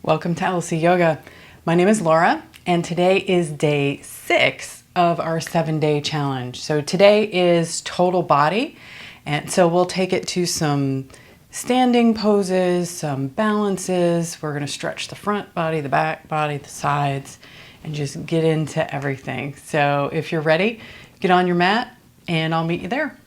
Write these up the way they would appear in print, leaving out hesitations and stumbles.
Welcome to LC Yoga. My name is Laura, and today is day 6 of our 7-day challenge. So today is total body, and so we'll take it to some standing poses, some balances. We're going to stretch the front body, the back body, the sides, and just get into everything. So if you're ready, get on your mat, and I'll meet you there.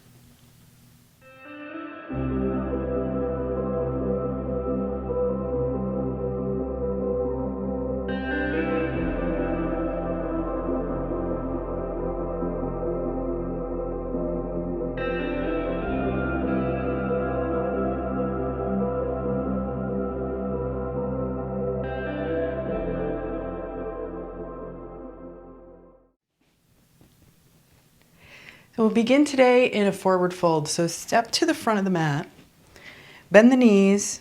So we'll begin today in a forward fold. So step to the front of the mat, bend the knees,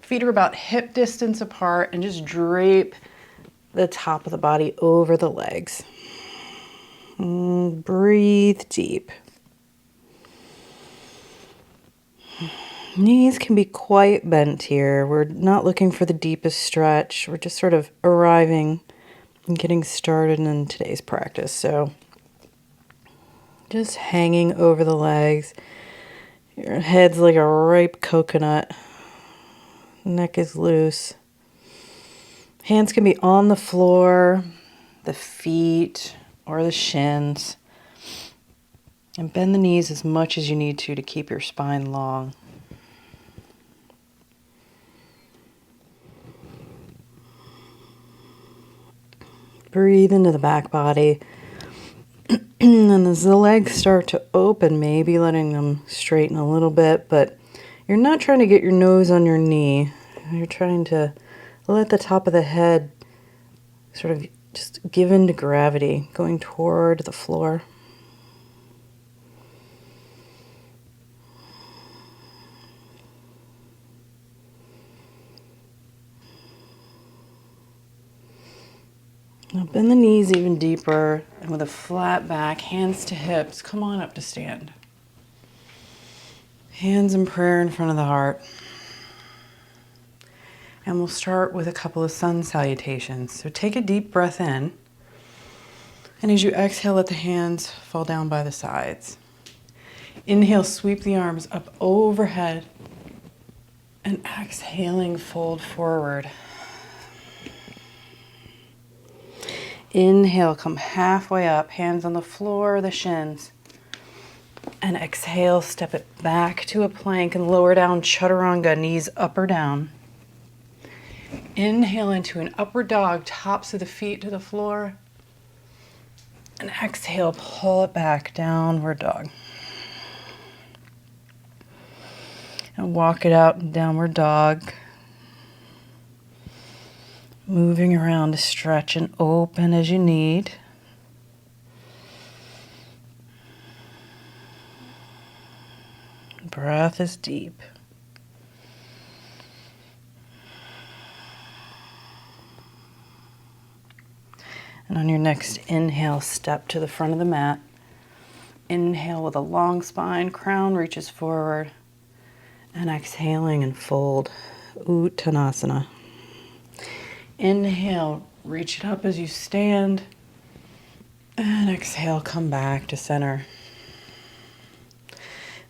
feet are about hip distance apart, and just drape the top of the body over the legs. Breathe deep. Knees can be quite bent here. We're not looking for the deepest stretch. We're just sort of arriving and getting started in today's practice. So just hanging over the legs. Your head's like a ripe coconut. Neck is loose. Hands can be on the floor, the feet, or the shins. And bend the knees as much as you need to keep your spine long. Breathe into the back body. And as the legs start to open, maybe letting them straighten a little bit, but you're not trying to get your nose on your knee. You're trying to let the top of the head sort of just give in to gravity, going toward the floor. Now bend the knees even deeper, and with a flat back, hands to hips, come on up to stand. Hands in prayer in front of the heart. And we'll start with a couple of sun salutations. So take a deep breath in, and as you exhale, let the hands fall down by the sides. Inhale, sweep the arms up overhead, and exhaling, fold forward. Inhale, come halfway up, hands on the floor, the shins. And exhale, step it back to a plank and lower down, chaturanga, knees up or down. Inhale into an upward dog, tops of the feet to the floor. And exhale, pull it back, downward dog. And walk it out in downward dog. Moving around to stretch and open as you need. Breath is deep. And on your next inhale, step to the front of the mat. Inhale with a long spine, crown reaches forward. And exhaling and fold, Uttanasana. Inhale, reach it up as you stand. And exhale, come back to center.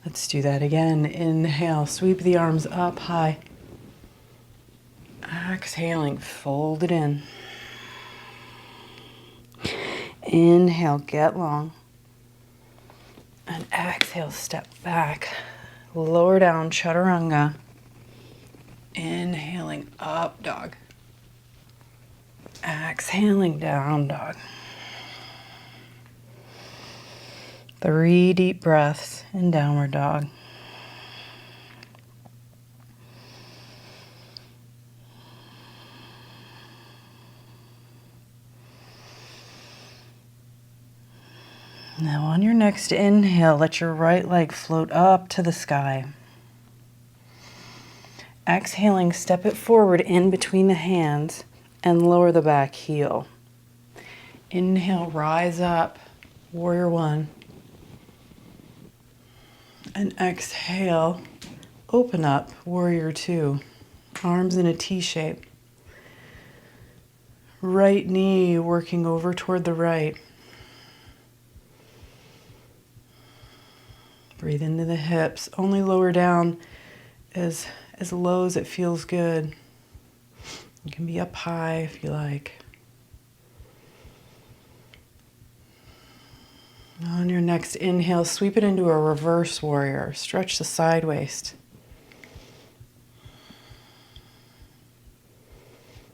Let's do that again. Inhale, sweep the arms up high. Exhaling, fold it in. Inhale, get long. And exhale, step back. Lower down, chaturanga. Inhaling, up dog. Exhaling, down dog. 3 deep breaths in downward dog. Now on your next inhale, let your right leg float up to the sky. Exhaling, step it forward in between the hands and lower the back heel. Inhale, rise up, warrior one. And exhale, open up, warrior two. Arms in a T shape. right knee working over toward the right. Breathe into the hips. Only lower down as low as it feels good. You can be up high if you like. On your next inhale, sweep it into a reverse warrior. Stretch the side waist.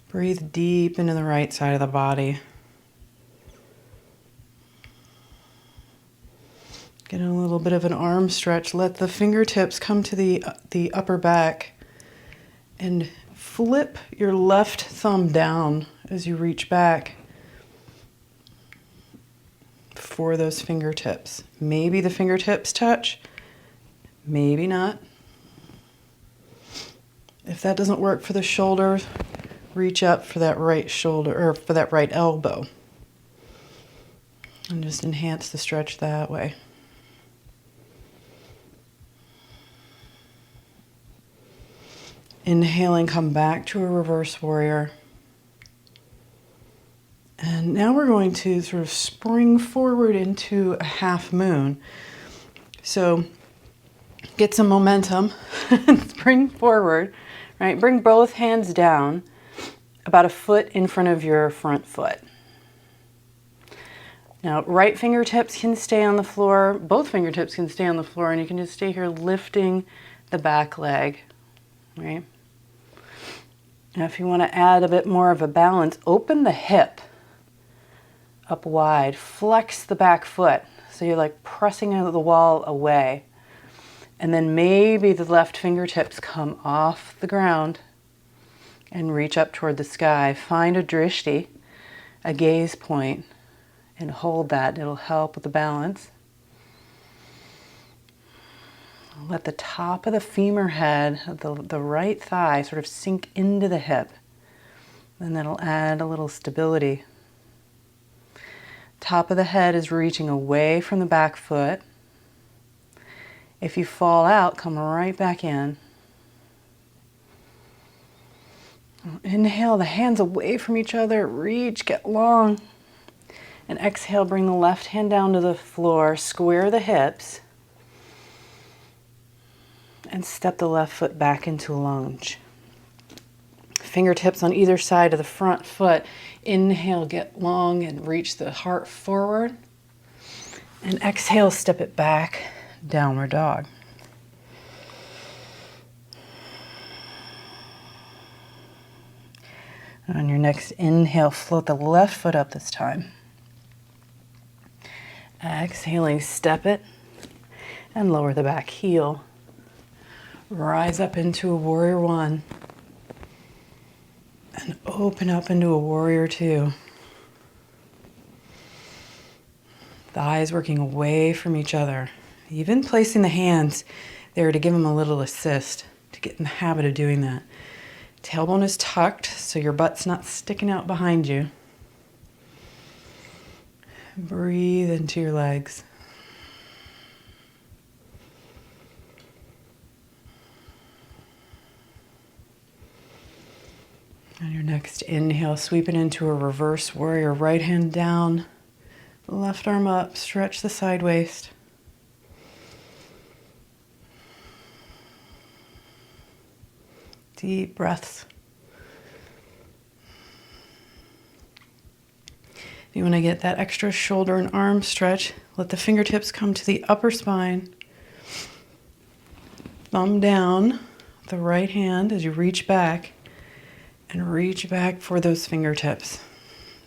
Breathe deep into the right side of the body. Get a little bit of an arm stretch. Let the fingertips come to the upper back and flip your left thumb down as you reach back for those fingertips. Maybe the fingertips touch, maybe not. If that doesn't work for the shoulders, reach up for that right shoulder or for that right elbow. And just enhance the stretch that way. Inhaling, come back to a reverse warrior. And now we're going to sort of spring forward into a half moon. So get some momentum and spring forward, right? Bring both hands down about a foot in front of your front foot. Now, right fingertips can stay on the floor. Both fingertips can stay on the floor, and you can just stay here lifting the back leg, right? Now, if you want to add a bit more of a balance, open the hip up wide, flex the back foot. So you're like pressing the wall away. And then maybe the left fingertips come off the ground and reach up toward the sky. Find a drishti, a gaze point, and hold that. It'll help with the balance. Let the top of the femur head, the right thigh, sort of sink into the hip. And that'll add a little stability. Top of the head is reaching away from the back foot. If you fall out, come right back in. Inhale, the hands away from each other, reach, get long. And exhale, bring the left hand down to the floor, square the hips, and step the left foot back into a lunge. Fingertips on either side of the front foot. Inhale, get long and reach the heart forward. And exhale, step it back, downward dog. On your next inhale, float the left foot up this time. Exhaling, step it and lower the back heel. Rise up into a warrior one. And open up into a warrior two. Thighs working away from each other. Even placing the hands there to give them a little assist, to get in the habit of doing that. Tailbone is tucked so your butt's not sticking out behind you. Breathe into your legs. On your next inhale, sweep it into a reverse warrior. Right hand down, left arm up, stretch the side waist. Deep breaths. If you want to get that extra shoulder and arm stretch, let the fingertips come to the upper spine. Thumb down, the right hand as you reach back. And reach back for those fingertips.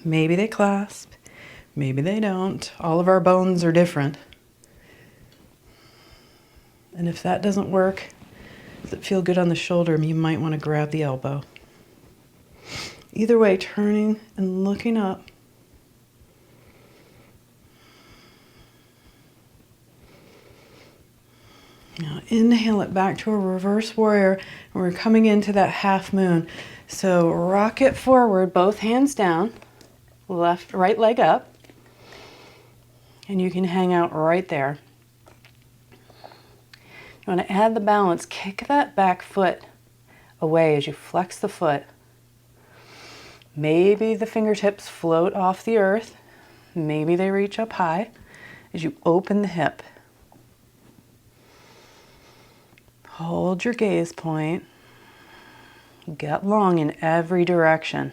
Maybe they clasp, maybe they don't. All of our bones are different. And if that doesn't work, does it feel good on the shoulder, you might want to grab the elbow. Either way, turning and looking up. Now inhale it back to a reverse warrior, and we're coming into that half moon. So rock it forward, both hands down, right leg up, and you can hang out right there. You want to add the balance, kick that back foot away as you flex the foot. Maybe the fingertips float off the earth. Maybe they reach up high as you open the hip. Hold your gaze point. Get long in every direction.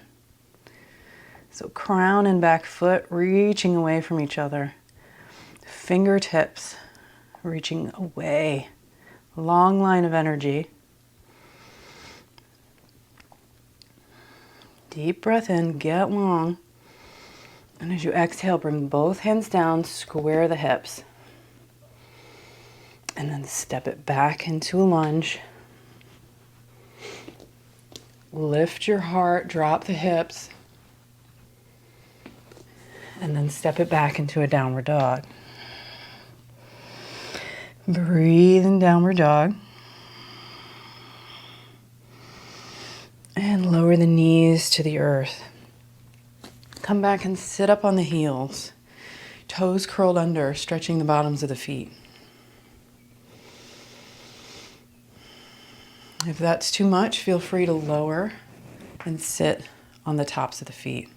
So crown and back foot reaching away from each other. Fingertips reaching away. Long line of energy. Deep breath in, get long. And as you exhale, bring both hands down, square the hips. And then step it back into a lunge. Lift your heart, drop the hips. And then step it back into a downward dog. Breathe in downward dog. And lower the knees to the earth. Come back and sit up on the heels. Toes curled under, stretching the bottoms of the feet. If that's too much, feel free to lower and sit on the tops of the feet.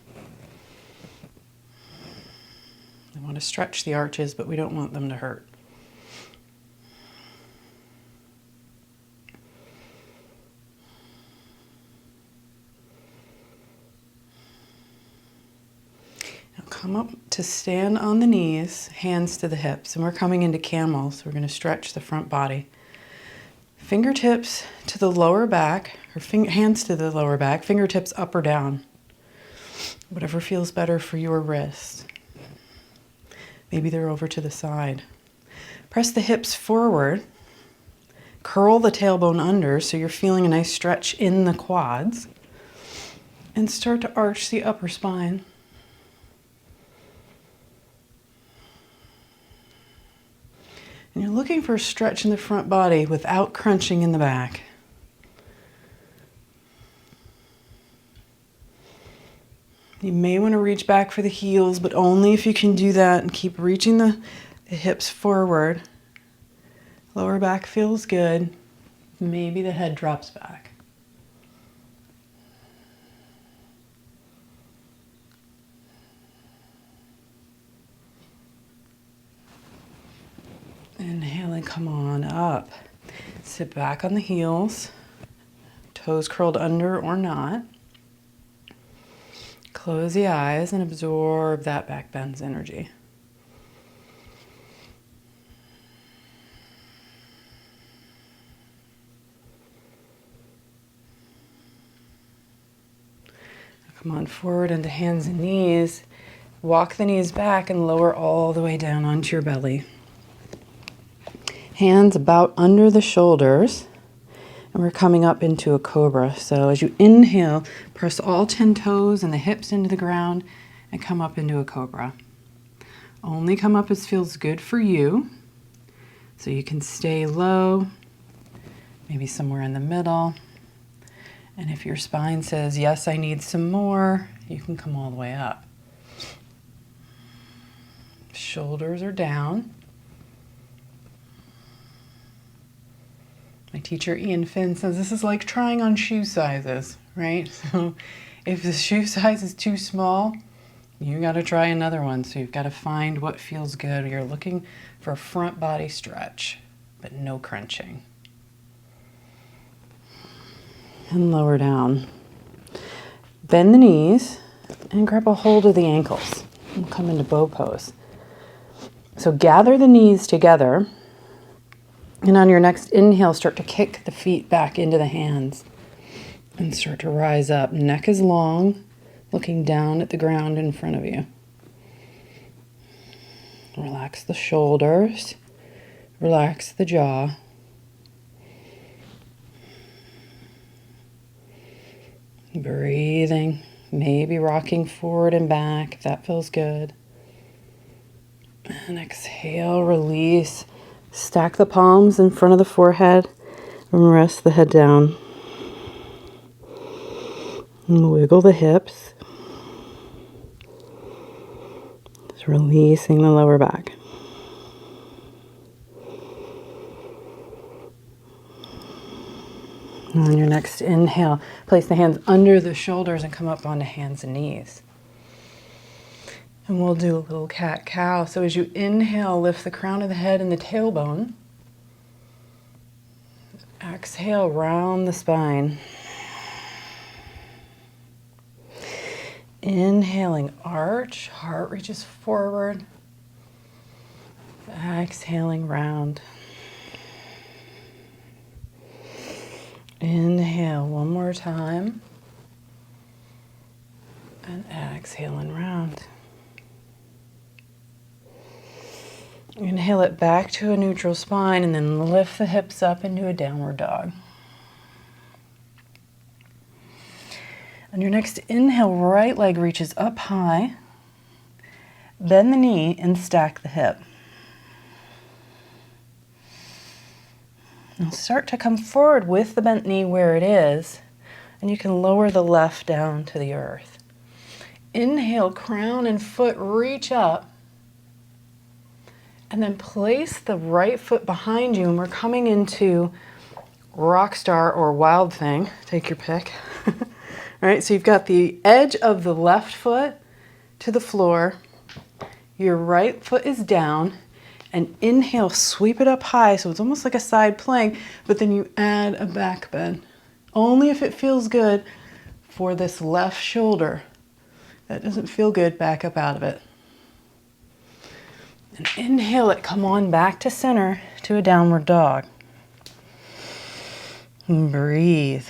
We want to stretch the arches, but we don't want them to hurt. Now come up to stand on the knees, hands to the hips, and we're coming into camel, so we're going to stretch the front body. Fingertips to the lower back, or hands to the lower back, fingertips up or down. Whatever feels better for your wrist. Maybe they're over to the side. Press the hips forward. Curl the tailbone under so you're feeling a nice stretch in the quads. And start to arch the upper spine. And you're looking for a stretch in the front body without crunching in the back. You may want to reach back for the heels, but only if you can do that, and keep reaching the hips forward. Lower back feels good. Maybe the head drops back. Inhale and come on up. Sit back on the heels, toes curled under or not. Close the eyes and absorb that back bend's energy. Come on forward into hands and knees. Walk the knees back and lower all the way down onto your belly. Hands about under the shoulders. And we're coming up into a cobra. So as you inhale, press all 10 toes and the hips into the ground and come up into a cobra. Only come up as feels good for you. So you can stay low, maybe somewhere in the middle. And if your spine says, yes, I need some more, you can come all the way up. Shoulders are down. My teacher, Ian Finn, says this is like trying on shoe sizes, right? So if the shoe size is too small, you got to try another one. So you've got to find what feels good. You're looking for a front body stretch, but no crunching. And lower down. Bend the knees and grab a hold of the ankles. We'll come into bow pose. So gather the knees together. And on your next inhale, start to kick the feet back into the hands and start to rise up. Neck is long, looking down at the ground in front of you. Relax the shoulders, relax the jaw. Breathing, maybe rocking forward and back if that feels good. And exhale, release. Stack the palms in front of the forehead and rest the head down. And wiggle the hips. Just releasing the lower back. And on your next inhale, place the hands under the shoulders and come up onto hands and knees. And we'll do a little cat-cow. So as you inhale, lift the crown of the head and the tailbone. Exhale, round the spine. Inhaling, arch, heart reaches forward. Exhaling, round. Inhale one more time. And exhale and round. Inhale it back to a neutral spine and then lift the hips up into a downward dog. On your next inhale, right leg reaches up high. Bend the knee and stack the hip. Now start to come forward with the bent knee where it is, and you can lower the left down to the earth. Inhale, crown and foot reach up. And then place the right foot behind you, and we're coming into rock star or wild thing. Take your pick. All right, so you've got the edge of the left foot to the floor. Your right foot is down. And inhale, sweep it up high, so it's almost like a side plank, but then you add a back bend. Only if it feels good for this left shoulder. That doesn't feel good, back up out of it. And inhale it, come on back to center to a downward dog. And breathe.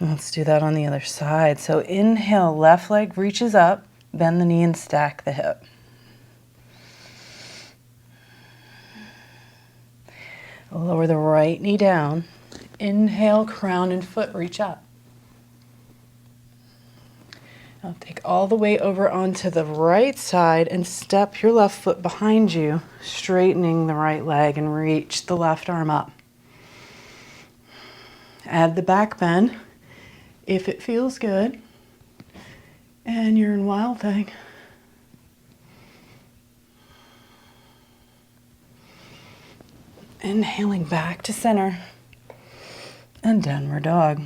Let's do that on the other side. So inhale, left leg reaches up, bend the knee and stack the hip. Lower the right knee down. Inhale, crown and foot reach up. Now take all the way over onto the right side and step your left foot behind you, straightening the right leg and reach the left arm up. Add the back bend if it feels good. And you're in wild thing. Inhaling back to center and downward dog.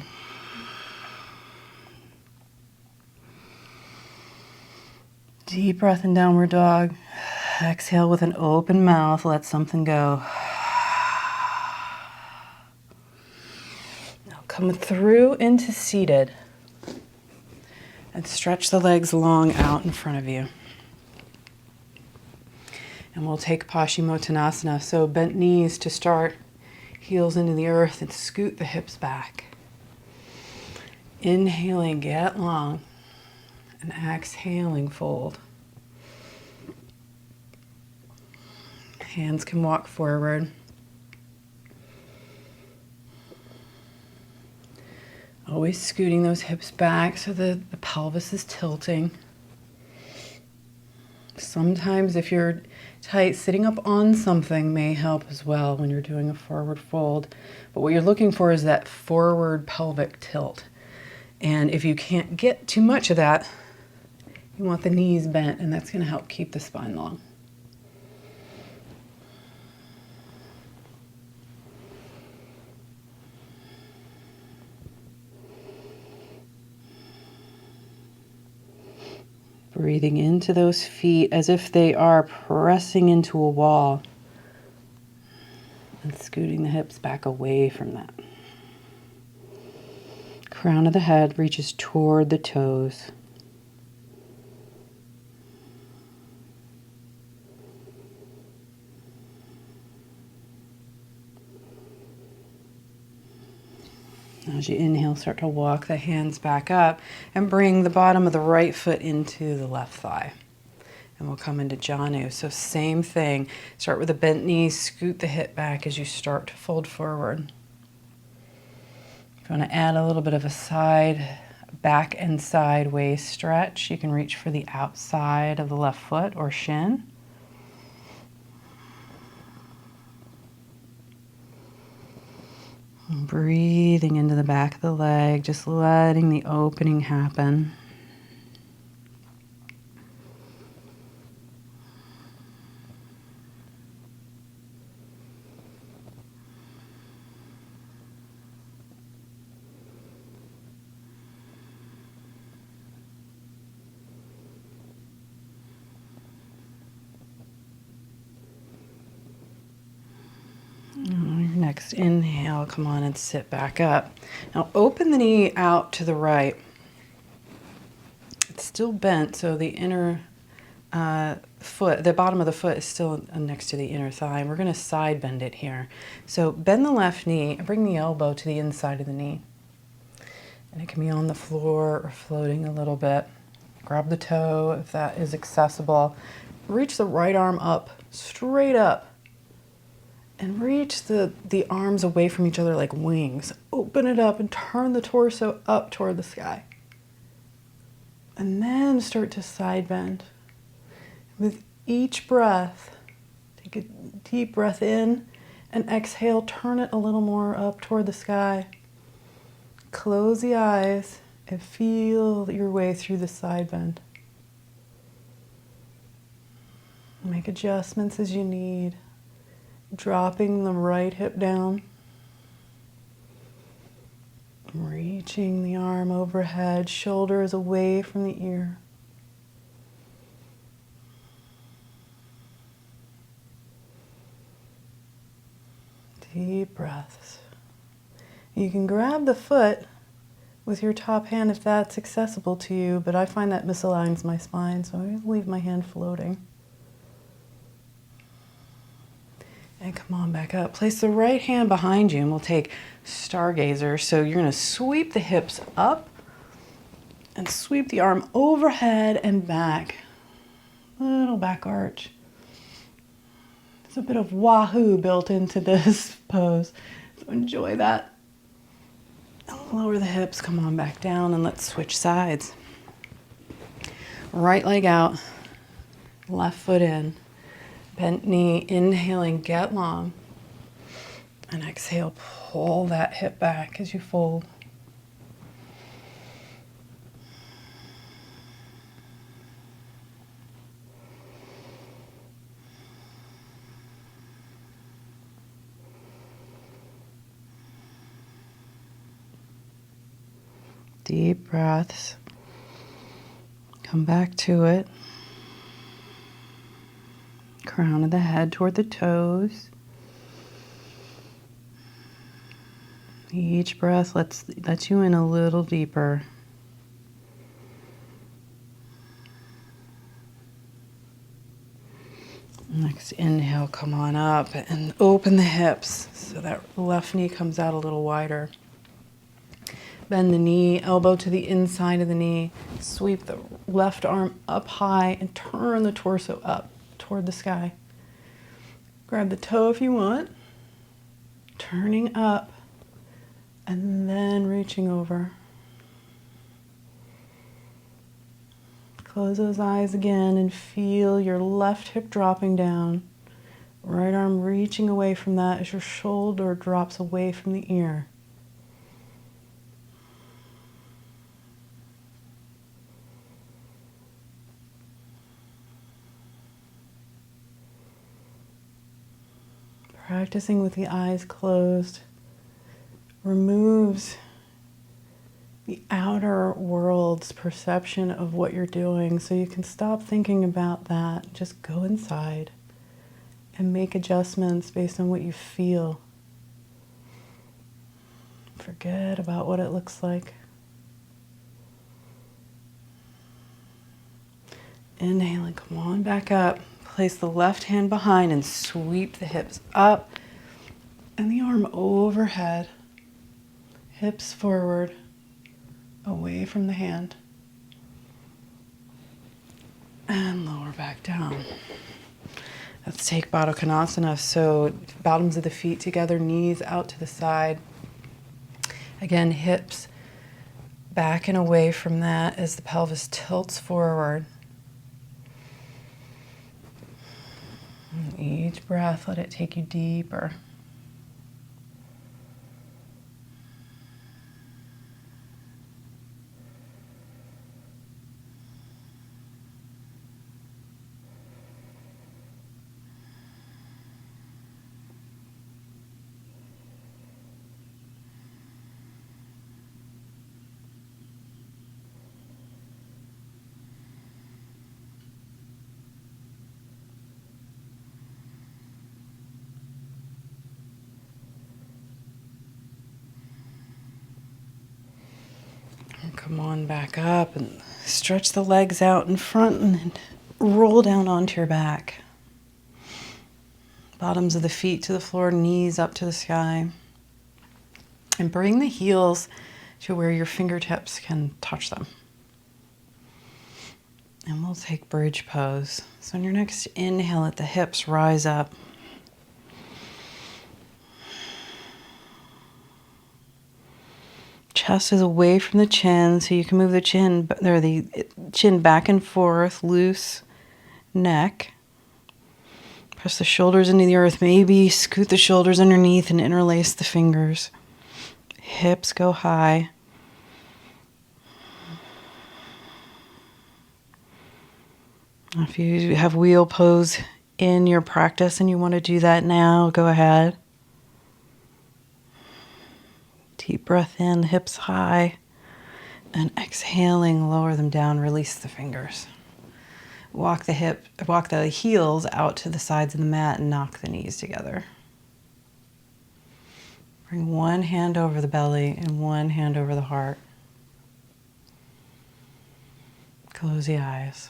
Deep breath in downward dog. Exhale with an open mouth, let something go. Now come through into seated and stretch the legs long out in front of you. And we'll take Paschimottanasana, so bent knees to start, heels into the earth and scoot the hips back. Inhaling, get long. And exhaling, fold. Hands can walk forward. Always scooting those hips back so the pelvis is tilting. Sometimes if you're tight, sitting up on something may help as well when you're doing a forward fold. But what you're looking for is that forward pelvic tilt. And if you can't get too much of that, you want the knees bent, and that's going to help keep the spine long. Breathing into those feet as if they are pressing into a wall, and scooting the hips back away from that. Crown of the head reaches toward the toes. As you inhale, start to walk the hands back up and bring the bottom of the right foot into the left thigh. And we'll come into Janu. So same thing. Start with a bent knee, scoot the hip back as you start to fold forward. If you want to add a little bit of a side, back and sideways stretch, you can reach for the outside of the left foot or shin. Breathing into the back of the leg, just letting the opening happen. Next inhale, come on and sit back up. Now open the knee out to the right. It's still bent, so the inner foot, the bottom of the foot is still next to the inner thigh. And we're going to side bend it here. So bend the left knee and bring the elbow to the inside of the knee. And it can be on the floor or floating a little bit. Grab the toe if that is accessible. Reach the right arm up, straight up. And reach the arms away from each other like wings. Open it up and turn the torso up toward the sky. And then start to side bend. With each breath, take a deep breath in and exhale, turn it a little more up toward the sky. Close the eyes and feel your way through the side bend. Make adjustments as you need. Dropping the right hip down. Reaching the arm overhead, shoulders away from the ear. Deep breaths. You can grab the foot with your top hand if that's accessible to you, but I find that misaligns my spine, so I leave my hand floating. And come on back up. Place the right hand behind you and we'll take stargazer. So you're going to sweep the hips up and sweep the arm overhead and back. Little back arch. There's a bit of wahoo built into this pose. So enjoy that. Lower the hips, come on back down, and let's switch sides. Right leg out, left foot in. Bent knee, inhaling, get long. And exhale, pull that hip back as you fold. Deep breaths. Come back to it. Crown of the head toward the toes. Each breath lets you in a little deeper. Next inhale, come on up and open the hips so that left knee comes out a little wider. Bend the knee, elbow to the inside of the knee. Sweep the left arm up high and turn the torso up toward the sky. Grab the toe if you want. Turning up and then reaching over. Close those eyes again and feel your left hip dropping down. Right arm reaching away from that as your shoulder drops away from the ear. Practicing with the eyes closed removes the outer world's perception of what you're doing, so you can stop thinking about that. Just go inside and make adjustments based on what you feel. Forget about what it looks like. Inhaling, come on back up. Place the left hand behind and sweep the hips up and the arm overhead. Hips forward, away from the hand. And lower back down. Let's take Baddha Konasana. So bottoms of the feet together, knees out to the side. Again, hips back and away from that as the pelvis tilts forward. And each breath, let it take you deeper. Come on back up and stretch the legs out in front and then roll down onto your back. Bottoms of the feet to the floor, knees up to the sky. And bring the heels to where your fingertips can touch them. And we'll take bridge pose. So on your next inhale, let the hips rise up. Chest is away from the chin, so you can move the chin back and forth, loose neck. Press the shoulders into the earth. Maybe scoot the shoulders underneath and interlace the fingers. Hips go high. If you have wheel pose in your practice and you want to do that now, go ahead. Deep breath in, hips high, and exhaling, lower them down, release the fingers. Walk the heels out to the sides of the mat and knock the knees together. Bring one hand over the belly and one hand over the heart. Close the eyes.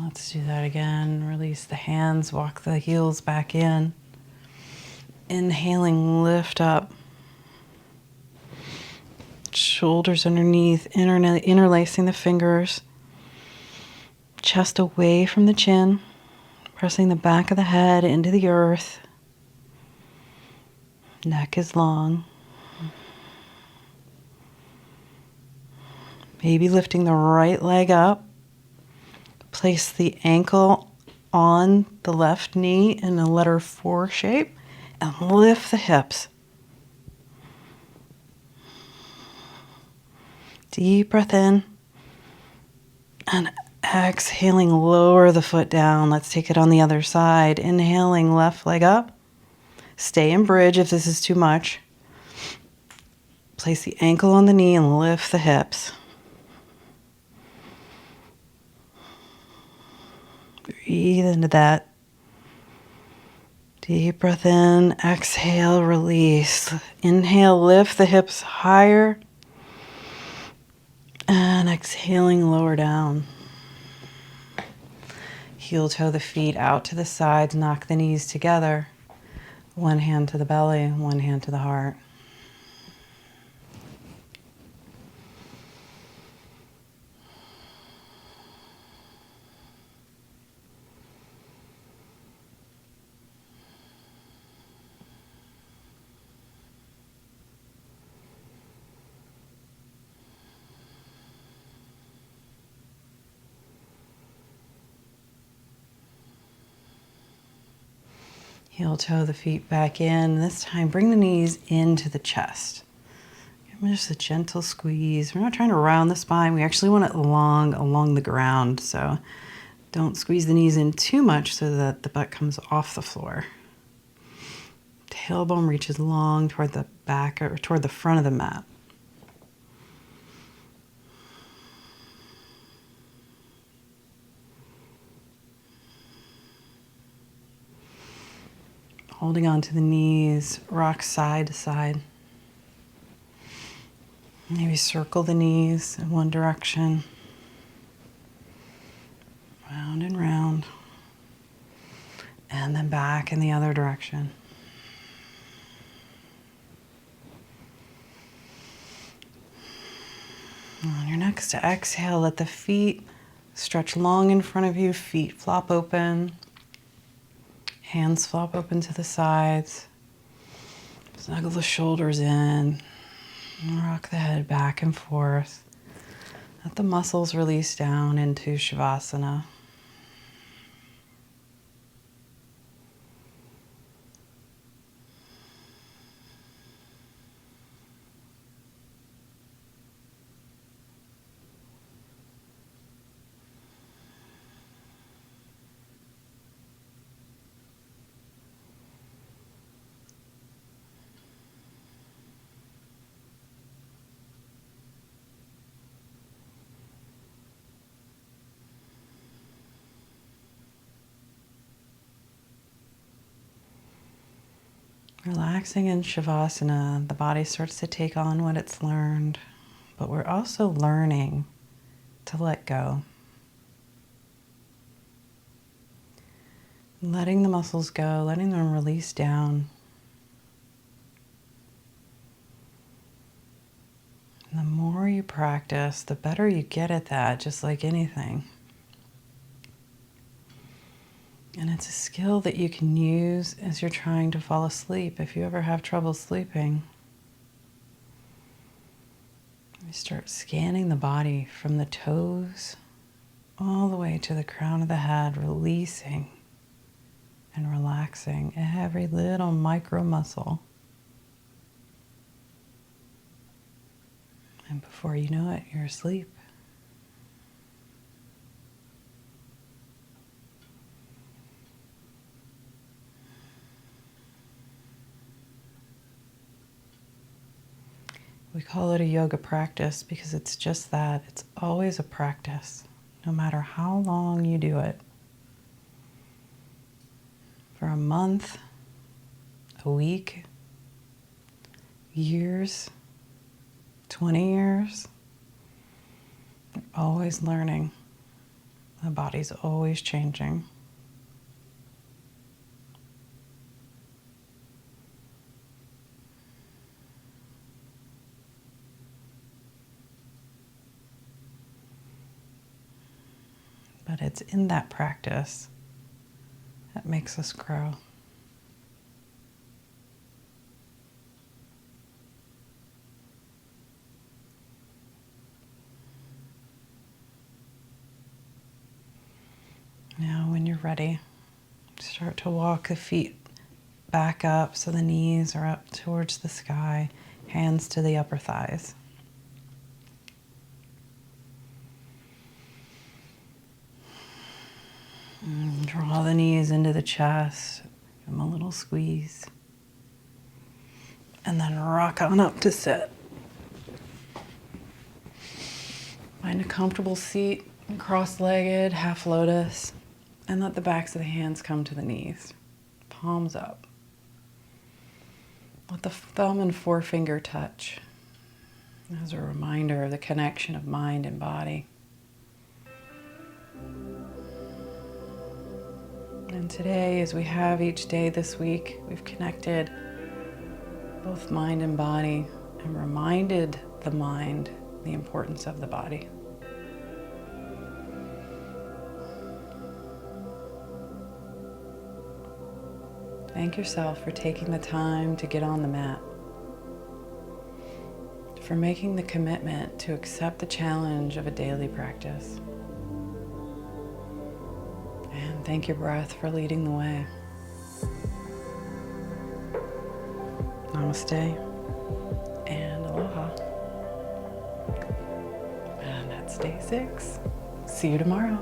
Let's do that again. Release the hands, walk the heels back in. Inhaling, lift up. Shoulders underneath, interlacing the fingers. Chest away from the chin. Pressing the back of the head into the earth. Neck is long. Maybe lifting the right leg up. Place the ankle on the left knee in a letter 4 shape and lift the hips. Deep breath in and exhaling, lower the foot down. Let's take it on the other side. Inhaling, left leg up. Stay in bridge if this is too much. Place the ankle on the knee and lift the hips. Breathe into that. Deep breath in, exhale, release. Inhale, lift the hips higher. And exhaling, lower down. Heel toe the feet out to the sides, knock the knees together. One hand to the belly, one hand to the heart. Heel toe the feet back in. This time, bring the knees into the chest. Give them just a gentle squeeze. We're not trying to round the spine. We actually want it long along the ground. So don't squeeze the knees in too much so that the butt comes off the floor. Tailbone reaches long toward the back or toward the front of the mat. Holding on to the knees, rock side to side. Maybe circle the knees in one direction. Round and round. And then back in the other direction. On your next exhale, let the feet stretch long in front of you, feet flop open. Hands flop open to the sides. Snuggle the shoulders in. Rock the head back and forth. Let the muscles release down into Shavasana. Relaxing in Shavasana, the body starts to take on what it's learned, but we're also learning to let go. Letting the muscles go, letting them release down. And the more you practice, the better you get at that, just like anything. And it's a skill that you can use as you're trying to fall asleep. If you ever have trouble sleeping, you start scanning the body from the toes all the way to the crown of the head, releasing and relaxing every little micro muscle. And before you know it, you're asleep. We call it a yoga practice because it's just that. It's always a practice, no matter how long you do it. For a month, a week, years, 20 years, you're always learning. The body's always changing. But it's in that practice that makes us grow. Now, when you're ready, start to walk the feet back up so the knees are up towards the sky, hands to the upper thighs. And draw the knees into the chest, give them a little squeeze, and then rock on up to sit. Find a comfortable seat, cross-legged, half lotus, and let the backs of the hands come to the knees, palms up. Let the thumb and forefinger touch as a reminder of the connection of mind and body. And today, as we have each day this week, we've connected both mind and body and reminded the mind the importance of the body. Thank yourself for taking the time to get on the mat, for making the commitment to accept the challenge of a daily practice. And thank your breath for leading the way. Namaste and aloha. And that's day 6. See you tomorrow.